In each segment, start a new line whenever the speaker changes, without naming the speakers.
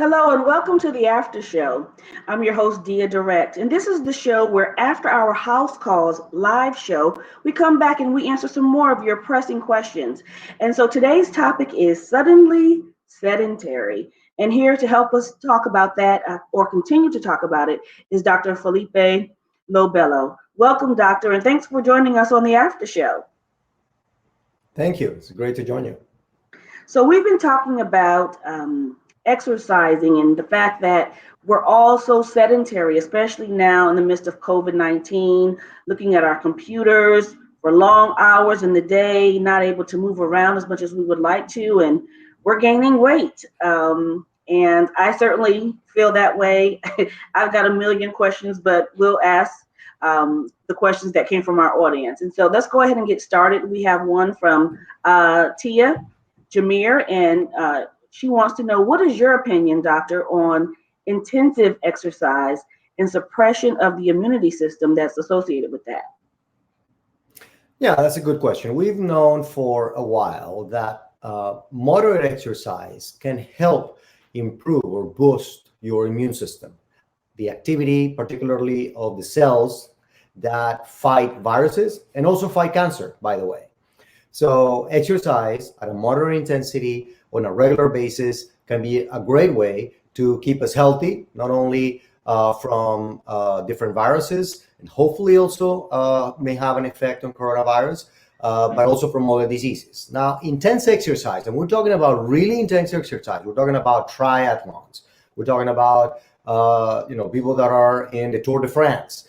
Hello and welcome to the After Show. I'm your host, Dia Direct, and this is the show where after our House Calls live show, we come back and we answer some more of your pressing questions. And so today's topic is suddenly sedentary. And here to help us talk about that or continue to talk about it is Dr. Felipe Lobello. Welcome, Doctor, and thanks for joining us on the After Show.
Thank you. It's great to join you.
So we've been talking about exercising and the fact that we're all so sedentary, especially now in the midst of COVID-19, looking at our computers for long hours in the day, not able to move around as much as we would like to, and we're gaining weight. And I certainly feel that way. I've got a million questions, but we'll ask the questions that came from our audience. And so let's go ahead and get started. We have one from Tia Jameer, and she wants to know, what is your opinion, doctor, on intensive exercise and suppression of the immunity system that's associated with that?
Yeah, that's a good question. We've known for a while that moderate exercise can help improve or boost your immune system, the activity, particularly of the cells that fight viruses and also fight cancer, by the way. So exercise at a moderate intensity on a regular basis can be a great way to keep us healthy, not only from different viruses, and hopefully also may have an effect on coronavirus, but also from other diseases. Now, intense exercise, and we're talking about really intense exercise. We're talking about triathlons. We're talking about people that are in the Tour de France,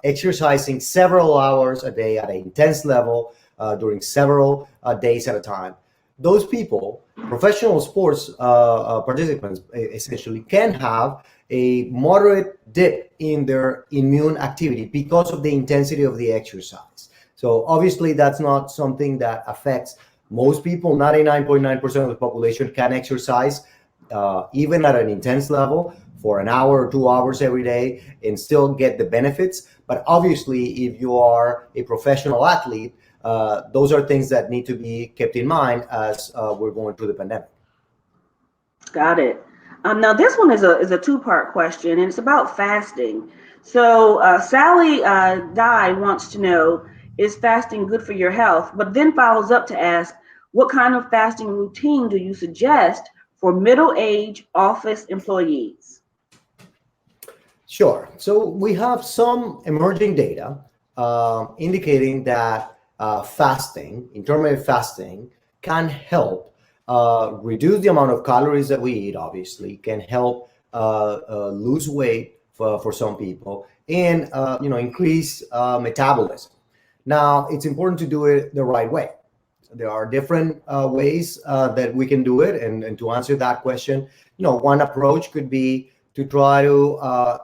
exercising several hours a day at an intense level during several days at a time. Those people, professional sports participants, essentially can have a moderate dip in their immune activity because of the intensity of the exercise. So obviously that's not something that affects most people. 99.9% of the population can exercise even at an intense level for an hour or 2 hours every day and still get the benefits. But obviously, if you are a professional athlete, those are things that need to be kept in mind as we're going through the pandemic.
Got it. Now this one is a two-part question, and it's about fasting. So Sally Dye wants to know, is fasting good for your health? But then follows up to ask, what kind of fasting routine do you suggest for middle-aged office employees?
Sure. So we have some emerging data indicating that intermittent fasting, can help reduce the amount of calories that we eat, obviously, can help lose weight for some people, and increase metabolism. Now, it's important to do it the right way. There are different ways that we can do it, and to answer that question, one approach could be to try to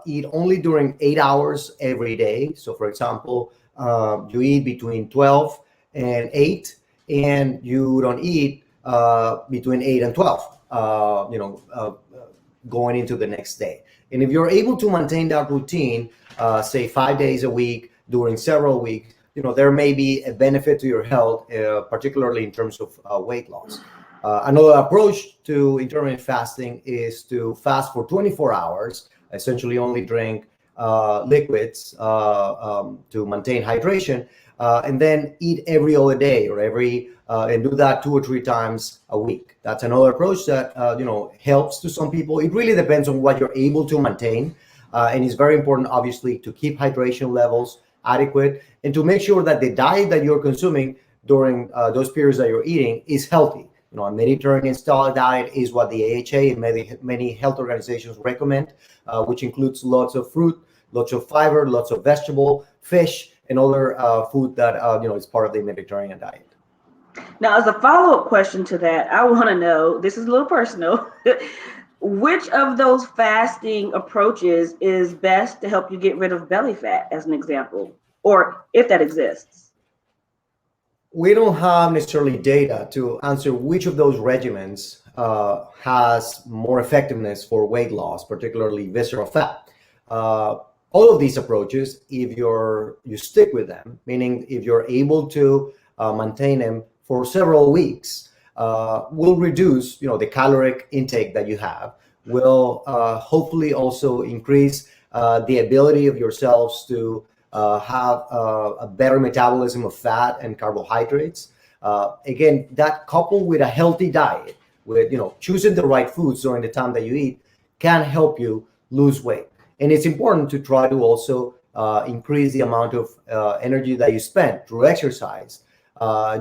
eat only during 8 hours every day. So, for example, you eat between 12 and 8, and you don't eat between 8 and 12, going into the next day. And if you're able to maintain that routine, say 5 days a week during several weeks, there may be a benefit to your health, particularly in terms of weight loss. Another approach to intermittent fasting is to fast for 24 hours, essentially only drink liquids to maintain hydration, and then eat every other day or and do that 2 or 3 times a week. That's another approach that helps to some people. It really depends on what you're able to maintain, and it's very important, obviously, to keep hydration levels adequate and to make sure that the diet that you're consuming during those periods that you're eating is healthy. A Mediterranean style diet is what the AHA and many health organizations recommend, which includes lots of fruit, lots of fiber, lots of vegetable, fish, and other food that is part of the Mediterranean diet.
Now, as a follow-up question to that, I want to know, this is a little personal, which of those fasting approaches is best to help you get rid of belly fat, as an example, or if that exists?
We don't have necessarily data to answer which of those regimens has more effectiveness for weight loss, particularly visceral fat. All of these approaches, if you stick with them, meaning if you're able to maintain them for several weeks, will reduce the caloric intake that you have, will hopefully also increase the ability of yourselves to have a better metabolism of fat and carbohydrates. Again, that coupled with a healthy diet, with choosing the right foods during the time that you eat, can help you lose weight. And it's important to try to also increase the amount of energy that you spend through exercise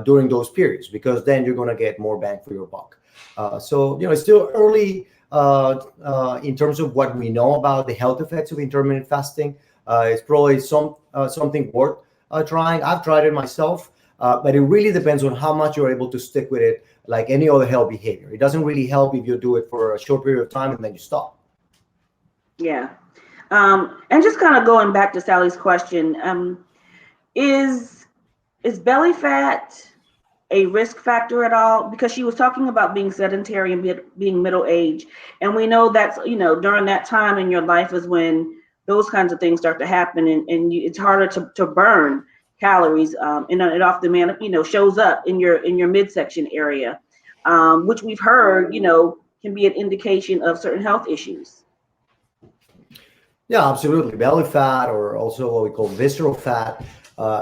during those periods, because then you're going to get more bang for your buck. So it's still early in terms of what we know about the health effects of intermittent fasting. It's probably something worth trying. I've tried it myself, but it really depends on how much you're able to stick with it, like any other health behavior. It doesn't really help if you do it for a short period of time and then you stop.
Yeah. And just kind of going back to Sally's question, is belly fat a risk factor at all? Because she was talking about being sedentary and being middle age, and we know that's during that time in your life is when those kinds of things start to happen, and it's harder to burn calories, and it often shows up in your midsection area, which we've heard can be an indication of certain health issues.
Yeah, absolutely. Belly fat, or also what we call visceral fat,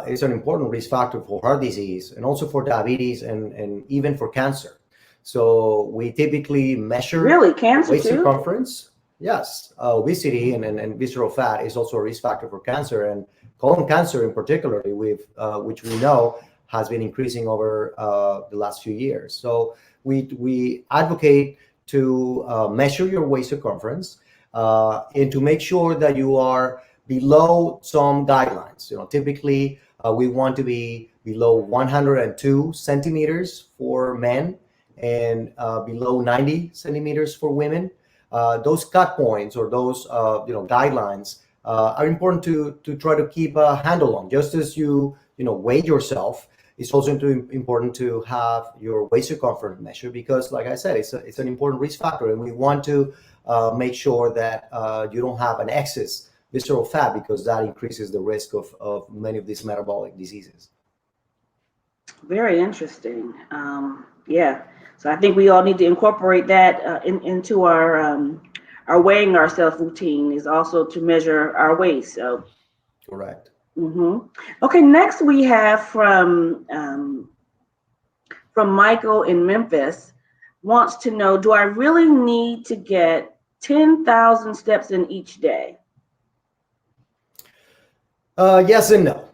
is an important risk factor for heart disease and also for diabetes and even for cancer. So we typically measure
Really, cancer
waist
too?
circumference. Yes, obesity and visceral fat is also a risk factor for cancer, and colon cancer in particular, which we know has been increasing over the last few years. So we advocate to measure your waist circumference and to make sure that you are below some guidelines. Typically we want to be below 102 centimeters for men and below 90 centimeters for women. Those cut points, or those guidelines, are important to try to keep a handle on. Just as you weigh yourself, it's also important to have your waist circumference measured, because, like I said, it's an important risk factor, and we want to make sure that you don't have an excess visceral fat, because that increases the risk of many of these metabolic diseases.
Very interesting. Yeah. So I think we all need to incorporate that into our weighing ourselves routine, is also to measure our waist. So.
Correct.
Mm-hmm. Okay. Next we have from Michael in Memphis, wants to know, do I really need to get 10,000 steps in each day?
Yes and no.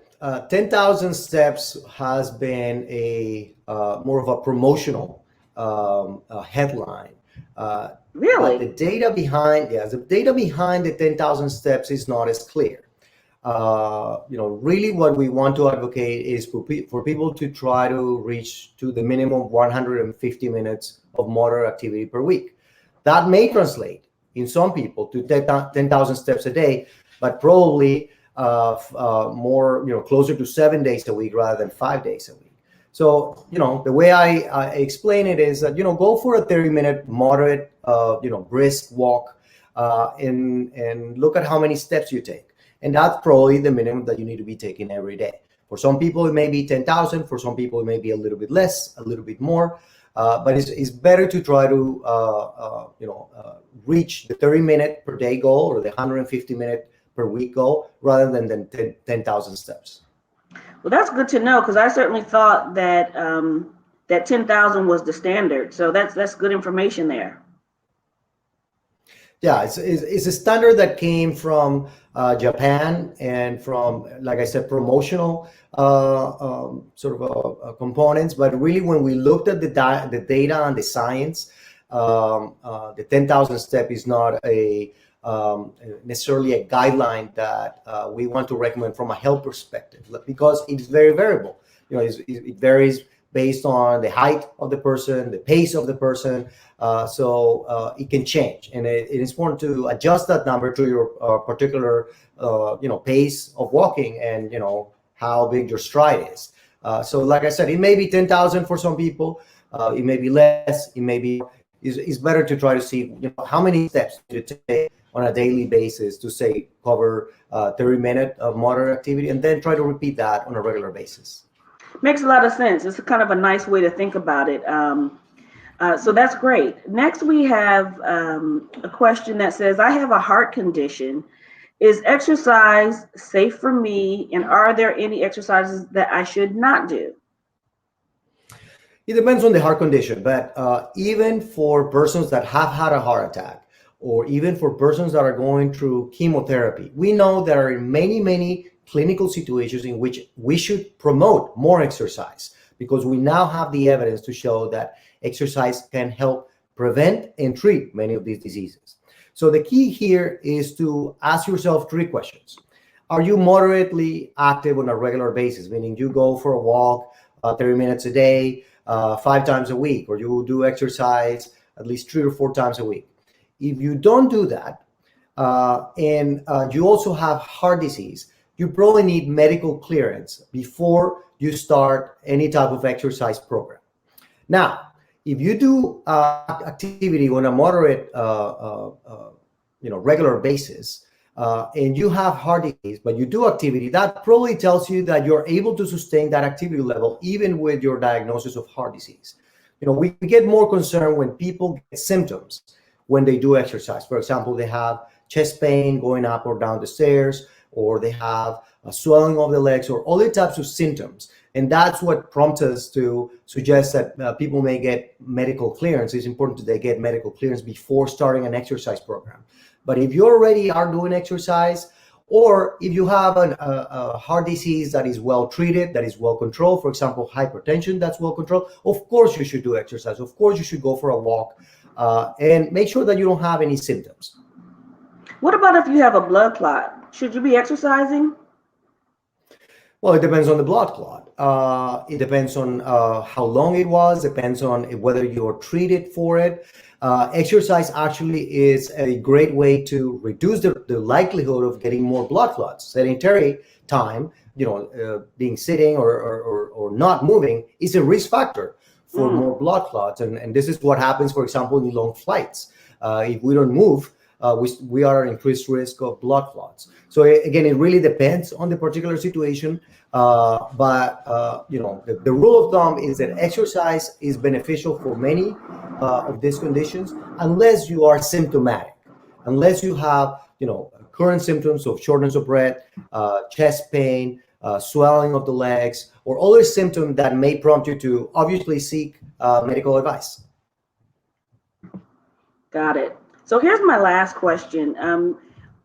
10,000 steps has been a more of a promotional headline.
Really?
But the data behind the 10,000 steps is not as clear. Really what we want to advocate is for people to try to reach to the minimum 150 minutes of motor activity per week. That may translate in some people to 10,000 steps a day, but probably more, closer to 7 days a week rather than 5 days a week. So, the way I explain it is that, go for a 30-minute moderate, brisk walk, and look at how many steps you take. And that's probably the minimum that you need to be taking every day. For some people, it may be 10,000. For some people, it may be a little bit less, a little bit more. But it's better to try to, reach the 30-minute per day goal, or the 150-minute per week goal, rather than 10,000 steps.
Well, that's good to know, because I certainly thought that that 10,000 was the standard. So that's good information there.
Yeah, it's a standard that came from Japan, and from, like I said, promotional components. But really, when we looked at the data and the science, the 10,000 step is not necessarily a guideline that we want to recommend from a health perspective, because it's very variable. It varies based on the height of the person, the pace of the person, so it can change, and it is important to adjust that number to your particular pace of walking, and how big your stride is. So, like I said, it may be 10,000 for some people, it may be less, it may be. It's better to try to see how many steps you take on a daily basis to, say, cover 30 minutes of moderate activity, and then try to repeat that on a regular basis.
Makes a lot of sense. It's kind of a nice way to think about it. So that's great. Next, we have a question that says, I have a heart condition. Is exercise safe for me? And are there any exercises that I should not do?
It depends on the heart condition, but even for persons that have had a heart attack, or even for persons that are going through chemotherapy, we know there are many, many clinical situations in which we should promote more exercise because we now have the evidence to show that exercise can help prevent and treat many of these diseases. So the key here is to ask yourself three questions. Are you moderately active on a regular basis, meaning you go for a walk 30 minutes a day, 5 times a week, or you do exercise at least 3 or 4 times a week? If you don't do that, and you also have heart disease, you probably need medical clearance before you start any type of exercise program. Now, if you do activity on a moderate, regular basis, and you have heart disease, but you do activity, that probably tells you that you're able to sustain that activity level even with your diagnosis of heart disease. We get more concerned when people get symptoms when they do exercise. For example, they have chest pain going up or down the stairs, or they have a swelling of the legs, or other types of symptoms. And that's what prompts us to suggest that people may get medical clearance. It's important that they get medical clearance before starting an exercise program. But if you already are doing exercise, or if you have a heart disease that is well treated, that is well controlled, for example, hypertension that's well controlled, of course you should do exercise. Of course you should go for a walk, and make sure that you don't have any symptoms.
What about if you have a blood clot? Should you be exercising?
Well, it depends on the blood clot. It depends on how long it was, depends on whether you're treated for it. Exercise actually is a great way to reduce the likelihood of getting more blood clots. Sedentary time, being sitting or not moving is a risk factor for more blood clots. And this is what happens, for example, in long flights. If we don't move, we are at increased risk of blood clots. So again, it really depends on the particular situation. But the rule of thumb is that exercise is beneficial for many of these conditions, unless you are symptomatic, unless you have current symptoms of shortness of breath, chest pain, swelling of the legs, or other symptoms that may prompt you to obviously seek medical advice.
Got it. So here's my last question.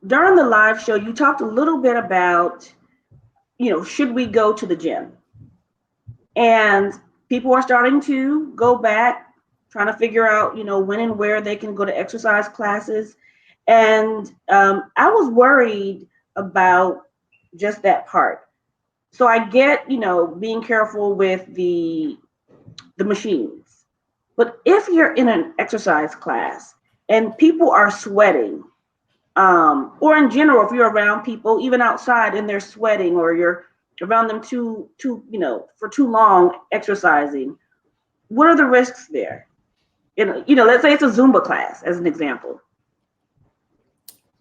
During the live show, you talked a little bit about, should we go to the gym? And people are starting to go back, trying to figure out, when and where they can go to exercise classes. And I was worried about just that part. So I get, being careful with the machines. But if you're in an exercise class and people are sweating, or in general, if you're around people, even outside, and they're sweating, or you're around them for too long exercising, what are the risks there? Let's say it's a Zumba class, as an example.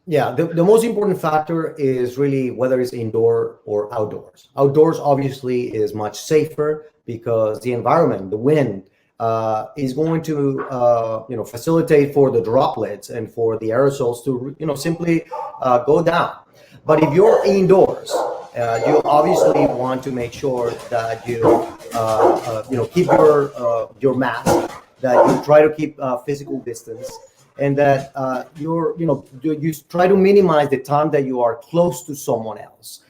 Yeah, the most important factor is really whether it's indoor or outdoors. Outdoors, obviously, is much safer because the environment, the wind, is going to facilitate for the droplets and for the aerosols to simply go down. But if you're indoors, you obviously want to make sure that you keep your mask, that you try to keep physical distance, and that you try to minimize the time that you are close to someone else.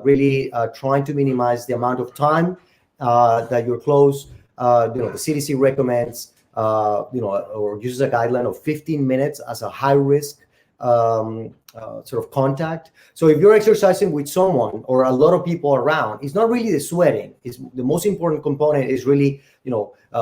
Really trying to minimize the amount of time that you're close. The CDC recommends, or uses a guideline of 15 minutes as a high risk sort of contact. So if you're exercising with someone or a lot of people around, it's not really the sweating. It's the most important component is really,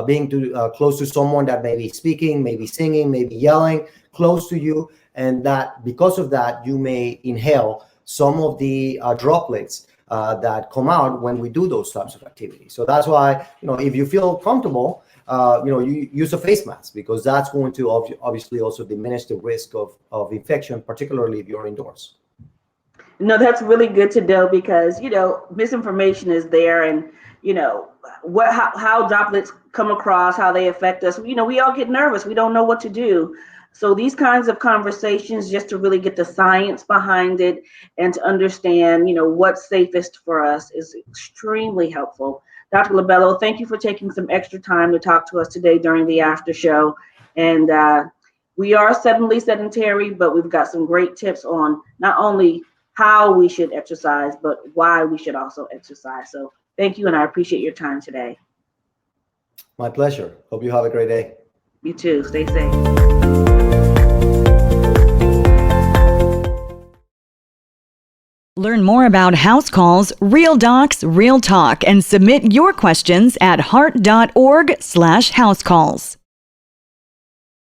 being close to someone that may be speaking, maybe singing, maybe yelling close to you. And that because of that, you may inhale some of the droplets that come out when we do those types of activities. So that's why, if you feel comfortable, you use a face mask, because that's going to obviously also diminish the risk of infection, particularly if you're indoors.
No, that's really good to know because, misinformation is there and, how droplets come across, how they affect us. We all get nervous. We don't know what to do. So these kinds of conversations, just to really get the science behind it and to understand, what's safest for us is extremely helpful. Dr. Lobello, thank you for taking some extra time to talk to us today during the after show. And we are suddenly sedentary, but we've got some great tips on not only how we should exercise, but why we should also exercise. So thank you, and I appreciate your time today.
My pleasure. Hope you have a great day.
You too. Stay safe.
Learn more about house calls, Real Docs, Real Talk, and submit your questions at heart.org/housecalls.